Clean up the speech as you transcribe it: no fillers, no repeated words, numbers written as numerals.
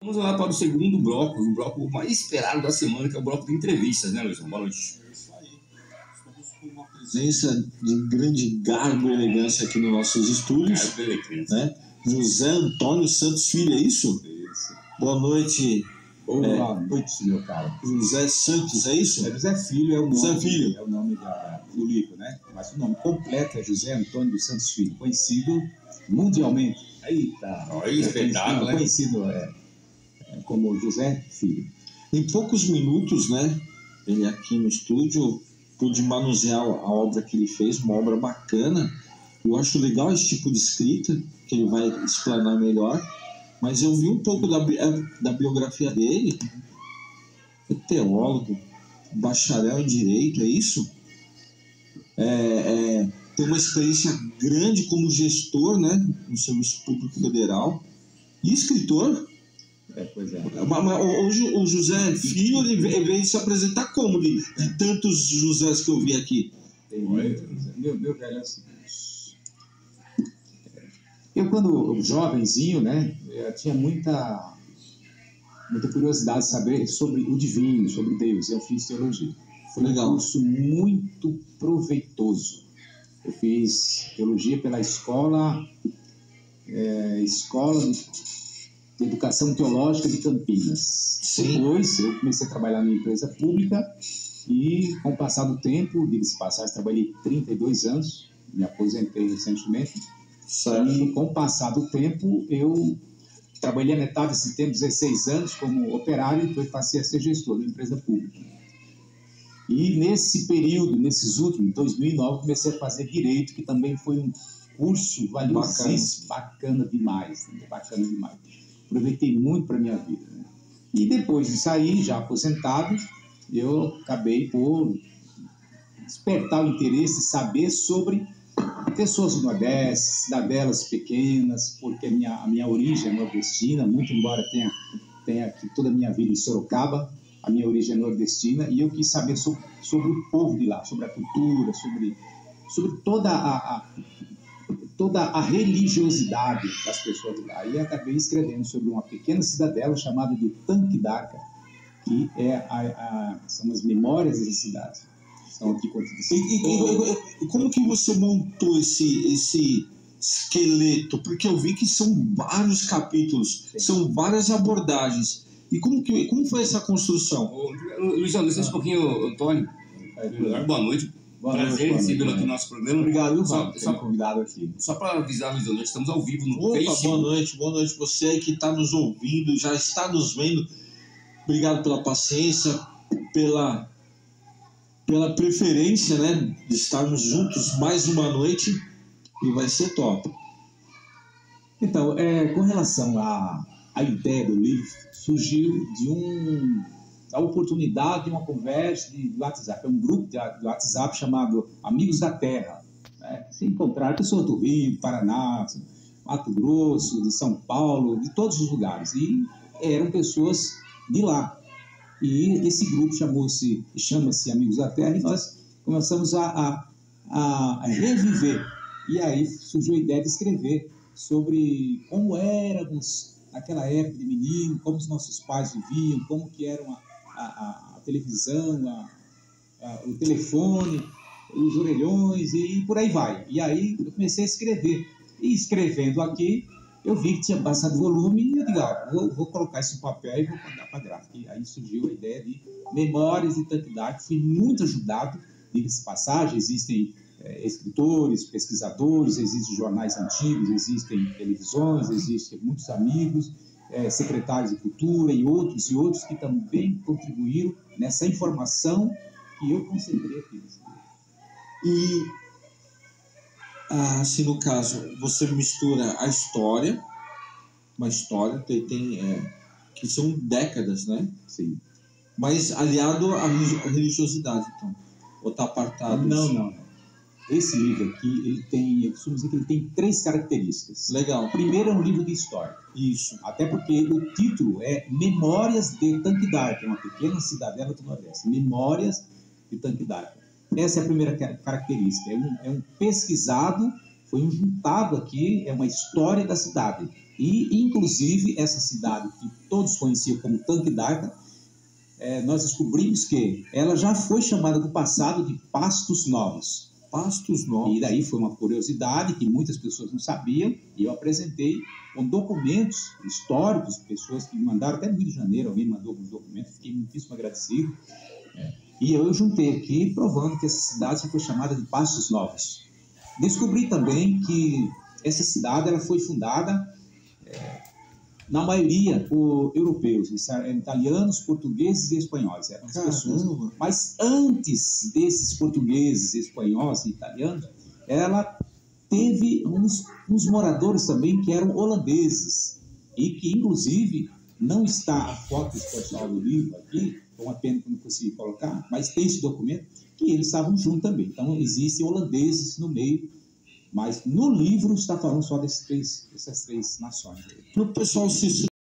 Vamos lá para o segundo bloco, o bloco mais esperado da semana, que é o bloco de entrevistas, né, Luizão? Boa noite. É isso aí. Estamos com uma presença de grande garbo e elegância aqui nos nossos estúdios. Garbo e elegância. Né? José Antônio Santos Filho, é isso? Isso. Boa noite. Boa noite, meu caro. José Santos, é isso? José Filho é o nome, José Filho. É o nome do livro, né? Mas o nome completo é José Antônio dos Santos Filho, conhecido mundialmente. Eita! Olha, espetáculo, né? Conhecido como José Filho. Em poucos minutos, né? Ele aqui no estúdio, pude manusear a obra que ele fez, uma obra bacana. Eu acho legal esse tipo de escrita, que ele vai explanar melhor. Mas eu vi um pouco da biografia dele. É teólogo, bacharel em Direito, é isso? Tem uma experiência grande como gestor, né, no Serviço Público Federal. E escritor. Pois é. Hoje o José Filho, ele veio se apresentar como de tantos Josés que eu vi aqui. Meu velho, assim. Eu, quando jovenzinho, né, eu tinha muita curiosidade de saber sobre o divino, sobre Deus. Eu fiz teologia. Foi um curso muito proveitoso. Eu fiz teologia pela Escola de Educação Teológica de Campinas. Sim. Depois, eu comecei a trabalhar numa empresa pública e, com o passar do tempo, diga-se passagem, trabalhei 32 anos, me aposentei recentemente. Certo. E com o passar do tempo, eu trabalhei a metade desse tempo, 16 anos, como operário, e depois passei a ser gestor de empresa pública. E nesse período, nesses últimos, em 2009, comecei a fazer Direito, que também foi um curso valiosíssimo, bacana demais. Aproveitei muito para a minha vida. Né? E depois de sair, já aposentado, eu acabei por despertar o interesse de saber sobre pessoas do Nordeste, cidadelas pequenas, porque a minha origem é nordestina, muito embora tenha aqui toda a minha vida em Sorocaba, a minha origem é nordestina, e eu quis saber sobre o povo de lá, sobre a cultura, sobre toda a religiosidade das pessoas de lá. E acabei escrevendo sobre uma pequena cidadela chamada de Tanque d'Arca, que são as memórias dessa cidade. E como que você montou esse esqueleto? Porque eu vi que são vários capítulos, são várias abordagens. E como foi essa construção? Luizão, licença um pouquinho, Antônio. Boa noite. Prazer em recebê-lo aqui no nosso programa. Obrigado, só convidado aqui. Só para avisar, Luizão, nós estamos ao vivo no Facebook. Boa noite. Você aí que está nos ouvindo, já está nos vendo. Obrigado pela paciência, pela preferência, né, de estarmos juntos mais uma noite, e vai ser top. Então, com relação à ideia do livro, surgiu da oportunidade de uma conversa de WhatsApp. É um grupo de WhatsApp chamado Amigos da Terra. Né? Se encontrar pessoas do Rio, do Paraná, Mato Grosso, de São Paulo, de todos os lugares. E eram pessoas de lá. E esse grupo chama-se Amigos da Terra, e nós começamos a reviver. E aí surgiu a ideia de escrever sobre como éramos naquela época de menino, como os nossos pais viviam, como que eram a televisão, o telefone, os orelhões e por aí vai. E aí eu comecei a escrever. E escrevendo aqui, eu vi que tinha bastante volume e eu digo, vou colocar isso no papel e vou mandar para a gráfica. E aí surgiu a ideia de Memórias de Tanque d'Arca. Fui muito ajudado, diga-se passagem, existem escritores, pesquisadores, existem jornais antigos, existem televisões, existem muitos amigos, secretários de cultura e outros que também contribuíram nessa informação que eu concentrei aqui. E, se no caso você mistura a história, uma história que são décadas, né? Sim. Mas aliado à religiosidade, então. Ou está apartado? Não. Esse livro aqui, eu costumo dizer que ele tem 3 características. Legal. Primeiro, é um livro de história. Isso. Até porque o título é Memórias de Tanque d'Arca, é uma pequena cidadela do Nordeste. Memórias de Tanque d'Arca. Essa é a primeira característica. É um pesquisado, foi juntado aqui, é uma história da cidade. E, inclusive, essa cidade que todos conheciam como Tanque d'Arca, nós descobrimos que ela já foi chamada no passado de Pastos Novos. Pastos Novos. E daí foi uma curiosidade que muitas pessoas não sabiam, e eu apresentei com documentos históricos, pessoas que me mandaram, até no Rio de Janeiro, alguém mandou alguns documentos, fiquei muitíssimo agradecido. E eu juntei aqui, provando que essa cidade já foi chamada de Pastos Novos. Descobri também que essa cidade ela foi fundada, na maioria, por europeus, italianos, portugueses e espanhóis. Eram as pessoas. Mas antes desses portugueses, espanhóis e italianos, ela teve uns moradores também que eram holandeses, e que, inclusive, não está a foto especial do livro aqui, é uma pena que eu não consegui colocar, mas tem esse documento, que eles estavam juntos também. Então, existem holandeses no meio, mas no livro está falando só dessas três nações. Para o pessoal se